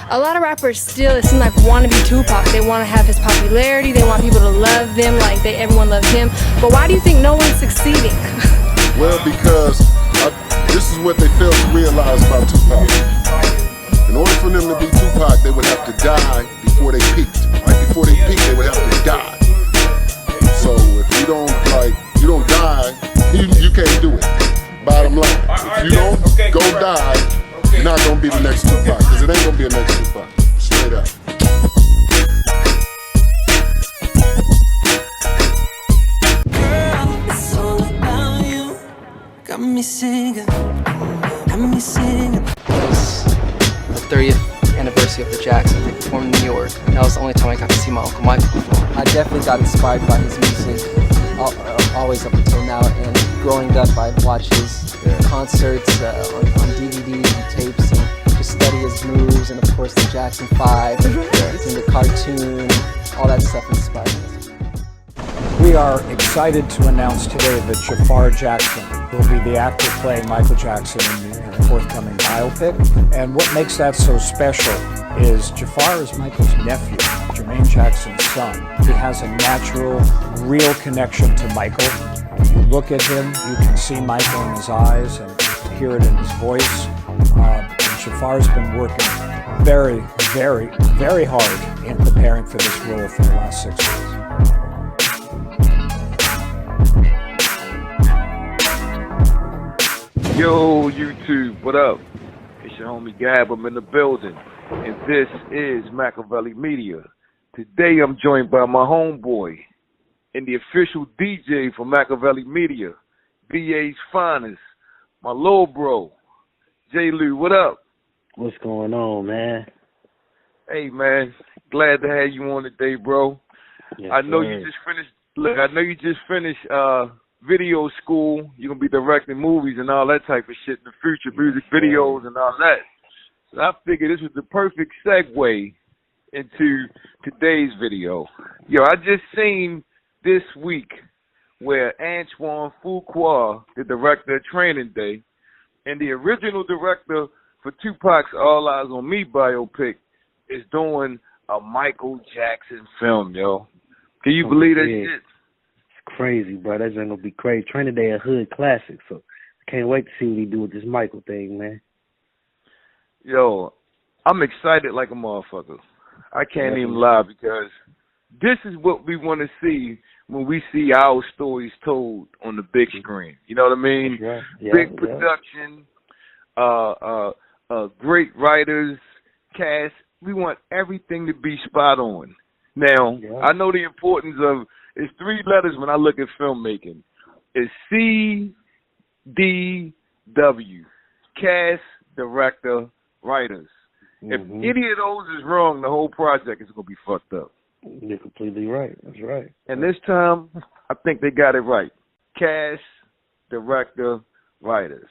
A lot of rappers still, it seems like, want to be Tupac. They want to have his popularity. They want people to love them like everyone loves him. But why do you think no one's succeeding? Well, because this is what they fail to realize about Tupac. In order for them to be Tupac, they would have to die before they peaked. Right before they peaked, they would have to die. So if you don't die, you can't do it. Bottom line, if you don't go die, you're not gonna be the next Tupac, because it ain't gonna be a next Tupac. Straight up. Girl, it's all about you. Got me singing. Got me singing. It was the 30th anniversary of the Jackson. They performed in New York, and that was the only time I got to see my Uncle Michael perform. I definitely got inspired by his music, always up until now, and growing up I'd watch his concerts on DVDs and tapes, and just study his moves, and of course the Jackson 5, and the cartoon, all that stuff inspired me. We are excited to announce today that Jafar Jackson will be the actor playing Michael Jackson in the forthcoming biopic. And what makes that so special is Jafar is Michael's nephew, Jermaine Jackson's son. He has a natural, real connection to Michael. You look at him, you can see Michael in his eyes and hear it in his voice. And Jafar's been working very, very, very hard in preparing for this role for the last 6 months. Yo, YouTube, what up? It's your homie Gab, I'm in the building, and this is MAKAVELI Media. Today I'm joined by my homeboy and the official DJ for MAKAVELI Media, VA's finest, my little bro, J. Lou, what up? What's going on, man? Hey, man, glad to have you on today, bro. Yes, I know sir. you just finished video school. You're going to be directing movies and all that type of shit in the future, music videos and all that. So I figured this was the perfect segue into today's video. Yo, I just seen this week where Antoine Fuqua, the director of Training Day, and the original director for Tupac'S All Eyes on Me biopic is doing a Michael Jackson film, yo. Can you believe that shit? It's crazy, bro. That's gonna be crazy. Training Day a hood classic, so I can't wait to see what he do with this Michael thing, man. Yo, I'm excited like a motherfucker. I can't even lie, because this is what we want to see when we see our stories told on the big screen. You know what I mean? Yeah, big production, great writers, cast. We want everything to be spot on. Now, I know the importance of, it's 3 letters when I look at filmmaking. It's CDW, cast, director, writers. If any of those is wrong, the whole project is going to be fucked up. You're completely right. That's right. And this time, I think they got it right. Cast, director, writers.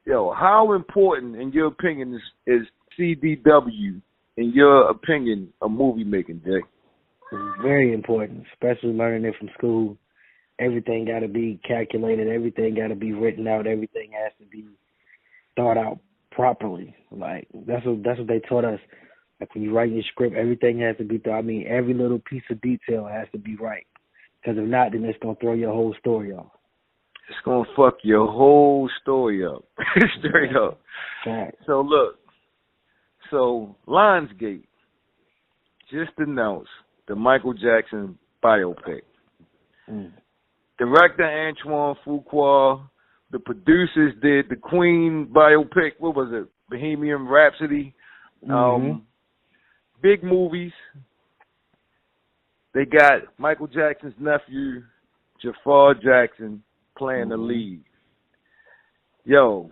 Yo, how important, in your opinion, is CDW, in your opinion, of movie making, Jay? It's very important, especially learning it from school. Everything got to be calculated. Everything got to be written out. Everything has to be thought out properly. Like, that's what they taught us. Like, when you write your script, everything has to be thought. I mean, every little piece of detail has to be right. Because if not, then it's going to throw your whole story off. It's going to fuck your whole story up. Straight up. Fact. So, look. So, Lionsgate just announced the Michael Jackson biopic. Director Antoine Fuqua, the producers did the Queen biopic. What was it? Bohemian Rhapsody. Big movies. They got Michael Jackson's nephew, Jafar Jackson, playing the lead. Yo,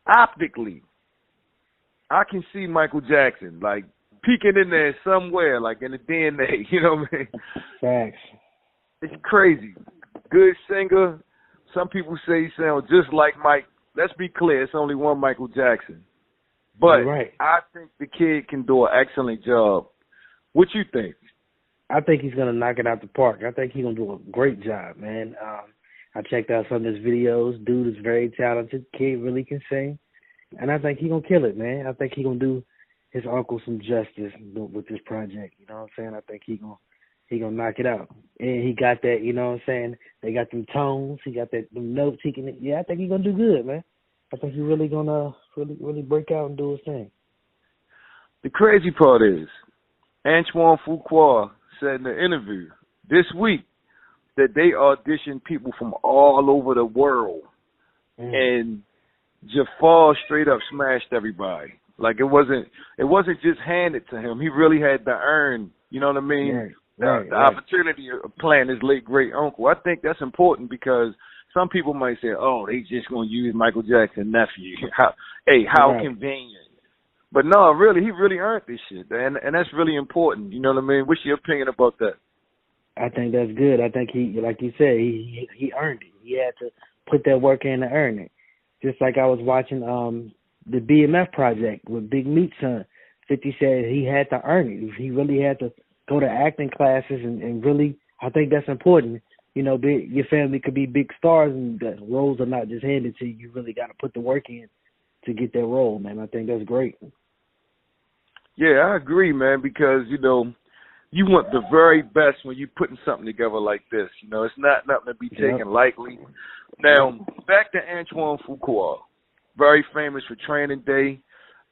optically, I can see Michael Jackson, like, peeking in there somewhere, like in the DNA, you know what I mean? Facts. It's crazy. Good singer. Some people say he sounds just like Mike. Let's be clear, it's only one Michael Jackson. But I think the kid can do an excellent job. What you think? I think he's going to knock it out the park. I think he's going to do a great job, man. I checked out some of his videos. Dude is very talented. Kid really can sing. And I think he gonna kill it, man. I think he gonna do his uncle some justice with this project. You know what I'm saying? I think he gonna knock it out. And he got that, you know what I'm saying? They got them tones. He got them notes. I think he gonna do good, man. I think he really gonna really break out and do his thing. The crazy part is, Antoine Fuqua said in the interview this week that they auditioned people from all over the world, and Jafar straight up smashed everybody. Like it wasn't just handed to him. He really had to earn, you know what I mean? Right, the opportunity of playing his late great uncle. I think that's important because some people might say, "Oh, they just gonna use Michael Jackson's nephew." How convenient. But no, really, he really earned this shit, and that's really important. You know what I mean? What's your opinion about that? I think that's good. I think he, like you said, he earned it. He had to put that work in to earn it. Just like I was watching the BMF project with Big Meat's son. 50 said he had to earn it. He really had to go to acting classes and really, I think that's important. You know, your family could be big stars and the roles are not just handed to you. You really got to put the work in to get that role, man. I think that's great. Yeah, I agree, man, because, you know, you want the very best when you're putting something together like this. You know, it's not nothing to be taken lightly. Now, back to Antoine Fuqua, very famous for Training Day.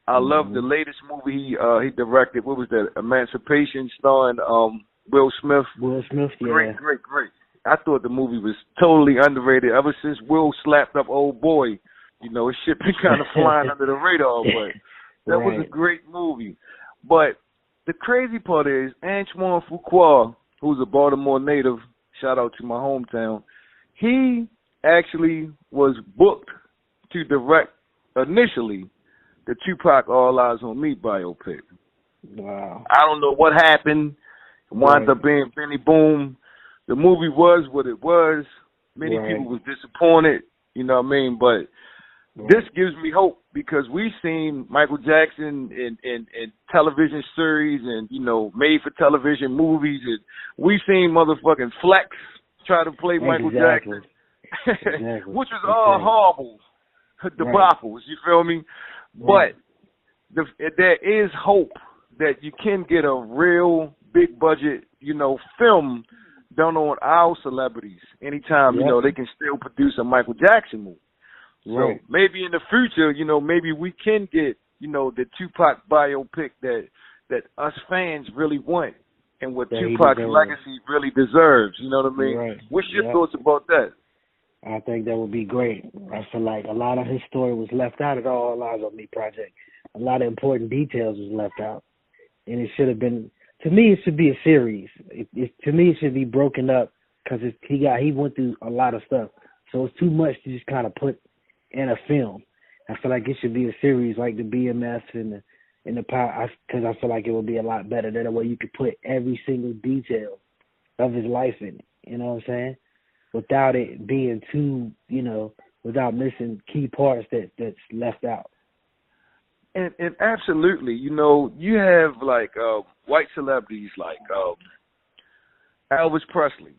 I love the latest movie he directed. What was that? Emancipation, starring Will Smith. Will Smith, yeah. Great. I thought the movie was totally underrated. Ever since Will slapped up Old Boy, you know, his shit been kind of flying under the radar, but that was a great movie. But the crazy part is Antoine Fuqua, who's a Baltimore native, shout out to my hometown, he actually was booked to direct initially the Tupac All Eyes on Me biopic. Wow. I don't know what happened. It wound up being Benny Boom. The movie was what it was. Many people was disappointed, you know what I mean? But this gives me hope because we've seen Michael Jackson in television series and, you know, made-for-television movies. And we've seen motherfucking Flex try to play Michael Jackson, which was all horrible debacles, you feel me? But there is hope that you can get a real big-budget, you know, film done on our celebrities anytime, you know, they can still produce a Michael Jackson movie. So maybe in the future, you know, maybe we can get, you know, the Tupac biopic that us fans really want and what Tupac's legacy really deserves. You know what I mean? What's your thoughts about that? I think that would be great. I feel like a lot of his story was left out of the All Eyes on Me project. A lot of important details was left out. And it should have been, to me, it should be a series. To me, it should be broken up because he went through a lot of stuff. So it's too much to just kind of put in a film. I feel like it should be a series like the BMF and the power, because I feel like it would be a lot better. That way you could put every single detail of his life in it. You know what I'm saying? Without it being too, you know, without missing key parts that's left out. And absolutely, you know, you have like white celebrities like Elvis Presley.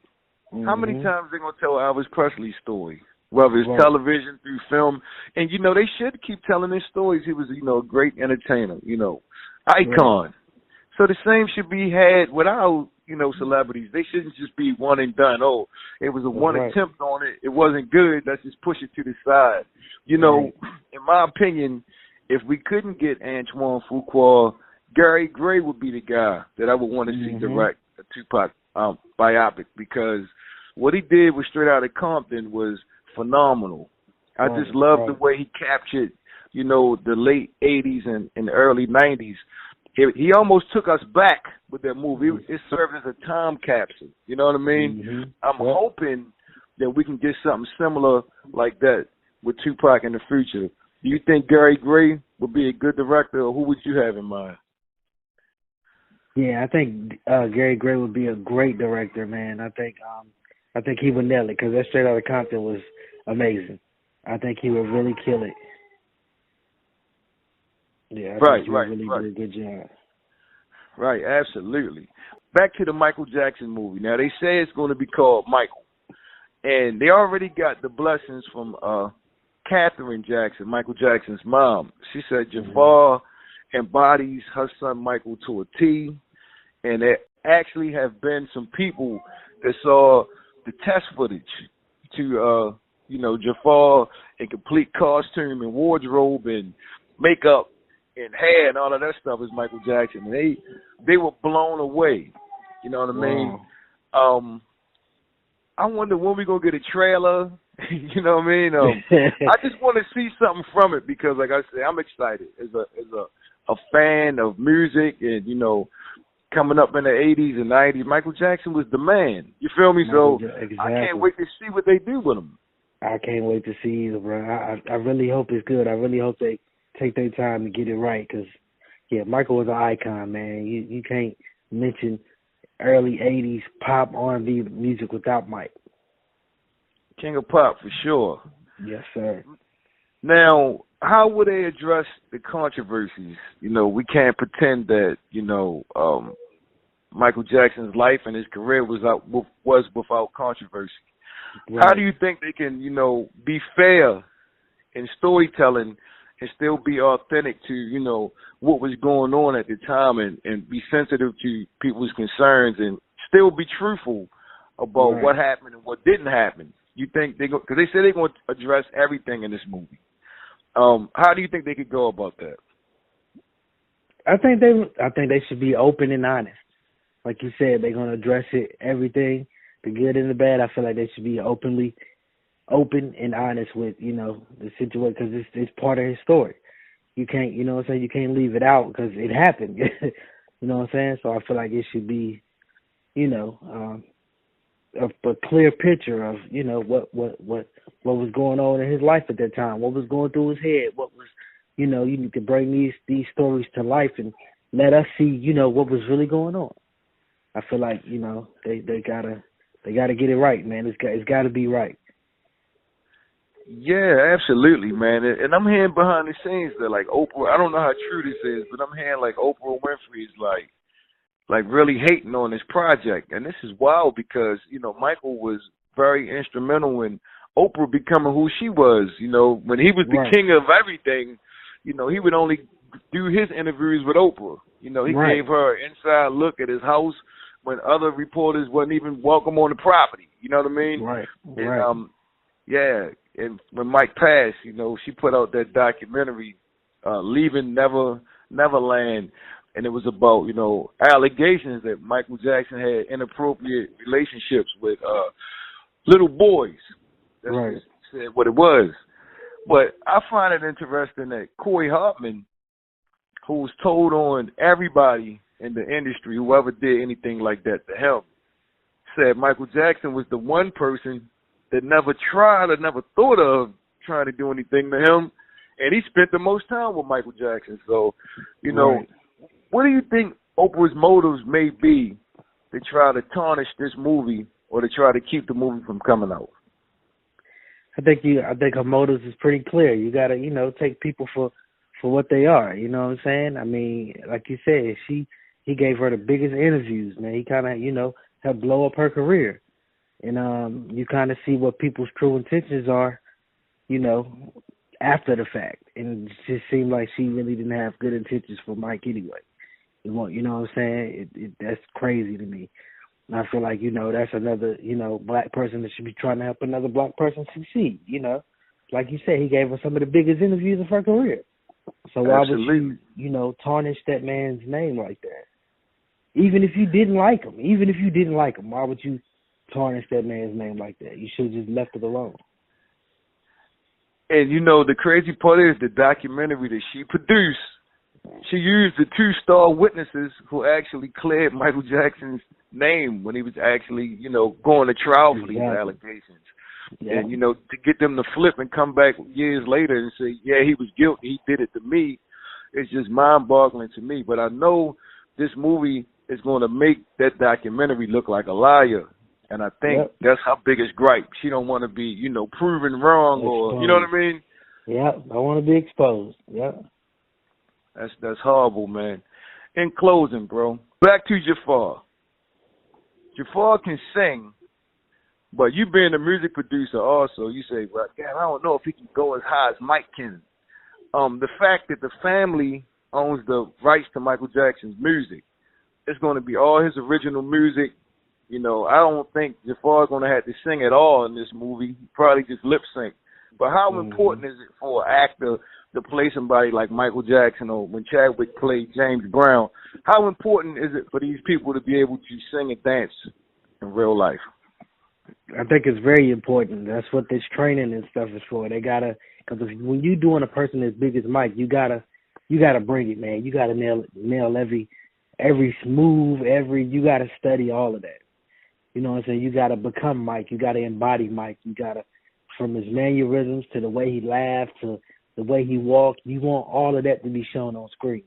How many times they gonna tell Elvis Presley's story? Whether it's television, through film. And, you know, they should keep telling his stories. He was, you know, a great entertainer, you know, icon. So the same should be had with our, you know, celebrities. They shouldn't just be one and done. Oh, it was a one attempt on it. It wasn't good. Let's just push it to the side. You know, in my opinion, if we couldn't get Antoine Fuqua, Gary Gray would be the guy that I would want to see direct a Tupac biopic because what he did with Straight Outta Compton was phenomenal. I just love the way he captured, you know, the late 80s and the early 90s. He almost took us back with that movie. It served as a time capsule. You know what I mean? I'm hoping that we can get something similar like that with Tupac in the future. Do you think Gary Gray would be a good director, or who would you have in mind? Yeah, I think Gary Gray would be a great director, man. I think he would nail it because that Straight Outta Compton was amazing. I think he would really kill it. Yeah, I think he would really do a good job. Right, absolutely. Back to the Michael Jackson movie. Now, they say it's going to be called Michael. And they already got the blessings from Catherine Jackson, Michael Jackson's mom. She said Jafar embodies her son Michael to a T, and there actually have been some people that saw the test footage to, Jafar in complete costume and wardrobe and makeup and hair and all of that stuff is Michael Jackson. And they were blown away. You know what I mean? I wonder when we gonna get a trailer. You know what I mean? I just want to see something from it because, like I said, I'm excited as a fan of music and coming up in the 80s and 90s. Michael Jackson was the man. You feel me? So exactly. I can't wait to see what they do with him. I can't wait to see either, bro. I really hope it's good. I really hope they take their time to get it right because, Michael was an icon, man. You can't mention early 80s pop R&B music without Mike. King of pop, for sure. Yes, sir. Now, how would they address the controversies? We can't pretend that, Michael Jackson's life and his career was without controversy. Right. How do you think they can, be fair in storytelling and still be authentic to, what was going on at the time and be sensitive to people's concerns and still be truthful about what happened and what didn't happen? You think because they say they're going to address everything in this movie. How do you think they could go about that? I think they should be open and honest. Like you said, they're going to address everything, the good and the bad. I feel like they should be open and honest with, the situation because it's part of his story. You can't, you can't leave it out because it happened. You know what I'm saying? So I feel like it should be, a clear picture of what was going on in his life at that time, what was going through his head, what was you need to bring these stories to life and let us see what was really going on. I feel like they gotta get it right, man. It's got to be right. Yeah, absolutely, man. And I'm hearing behind the scenes that like Oprah. I don't know how true this is, but I'm hearing like Oprah Winfrey is like really hating on this project. And this is wild because, Michael was very instrumental in Oprah becoming who she was. When he was the king of everything, he would only do his interviews with Oprah. He gave her an inside look at his house when other reporters wasn't even welcome on the property. You know what I mean? Right. And, and when Mike passed, she put out that documentary, Leaving Neverland. And it was about, allegations that Michael Jackson had inappropriate relationships with little boys. That's what it was. But I find it interesting that Corey Hartman, who was told on everybody in the industry, whoever did anything like that to him, said Michael Jackson was the one person that never tried or never thought of trying to do anything to him. And he spent the most time with Michael Jackson. So, what do you think Oprah's motives may be to try to tarnish this movie or to try to keep the movie from coming out? I think her motives is pretty clear. You gotta, take people for what they are. You know what I'm saying? I mean, like you said, he gave her the biggest interviews, man. He kind of, helped blow up her career, and you kind of see what people's true intentions are, after the fact. And it just seemed like she really didn't have good intentions for Mike anyway. You know what I'm saying? That's crazy to me. And I feel like, that's another, black person that should be trying to help another black person succeed, Like you said, he gave her some of the biggest interviews of her career. So why would you, tarnish that man's name like that? Even if you didn't like him, why would you tarnish that man's name like that? You should have just left it alone. And, the crazy part is the documentary that she produced, she used the 2-star witnesses who actually cleared Michael Jackson's name when he was actually, going to trial for these allegations. Yeah. And, to get them to flip and come back years later and say, yeah, he was guilty, he did it to me, it's just mind-boggling to me. But I know this movie is going to make that documentary look like a liar. And I think that's her biggest gripe. She don't want to be, proven wrong or, you know what I mean? Yeah, I want to be exposed. Yeah. That's horrible, man. In closing, bro, back to Jafar. Jafar can sing, But you being a music producer also, you say, well, damn, I don't know if he can go as high as Mike can. The fact that the family owns the rights to Michael Jackson's music, it's going to be all his original music. You know, I don't think Jafar's going to have to sing at all in this movie. Probably just lip sync. But how important is it for an actor to play somebody like Michael Jackson, or when Chadwick played James Brown? How important is it for these people to be able to sing and dance in real life? I think it's very important. That's what this training and stuff is for. They gotta, because when you doing a person as big as Mike, you gotta bring it, man. You gotta nail every move, you gotta study all of that. You know what I'm saying? You gotta become Mike. You gotta embody Mike. You gotta, from his mannerisms to the way he laughed to the way he walked. You want all of that to be shown on screen,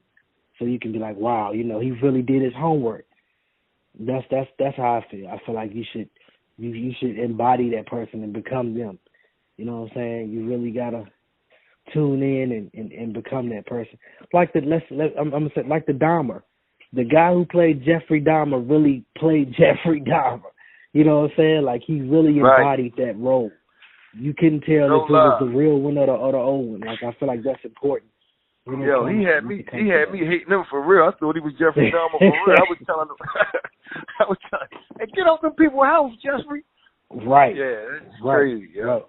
so you can be like, wow, you know, he really did his homework. That's how I feel. I feel like you should embody that person and become them. You know what I'm saying? You really gotta tune in and become that person. Like I'm gonna say, like the Dahmer. The guy who played Jeffrey Dahmer really played Jeffrey Dahmer. You know what I'm saying? Like, he really embodied that role. You couldn't tell if it was the real one or the old one. Like, I feel like that's important. You know, yo, he had me hating him for real. I thought he was Jeffrey Dahmer for real. I was telling him, hey, get off them people's house, Jeffrey. Right. Yeah, that's crazy. Yeah. Right.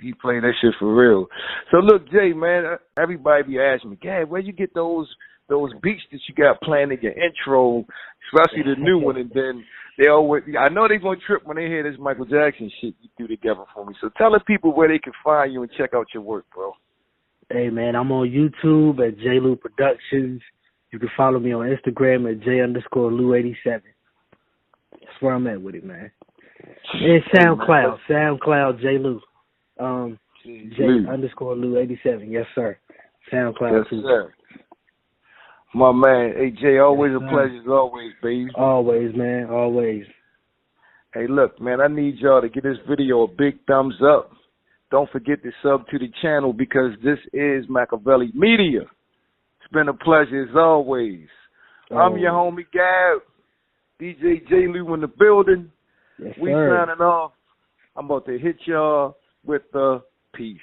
He playing that shit for real. So look, Jay, man, everybody be asking me, Gad, where you get those beats that you got playing in your intro, especially the new one, and then they always, I know they're going to trip when they hear this Michael Jackson shit you do together for me. So tell the people where they can find you and check out your work, bro. Hey, man, I'm on YouTube at JLou Productions. You can follow me on Instagram at J_Lou87. That's where I'm at with it, man. And SoundCloud, JLou. J_Lou87. Yes, sir. SoundCloud, yes, sir. My man, hey, Jay, always a pleasure as always, baby. Always, man, always. Hey, look, man, I need y'all to give this video a big thumbs up. Don't forget to sub to the channel, because this is MAKAVELI Media. It's been a pleasure as always. I'm your homie, Gab. DJ JLou in the building. Yes, we sir. signing off. I'm about to hit y'all with the peace.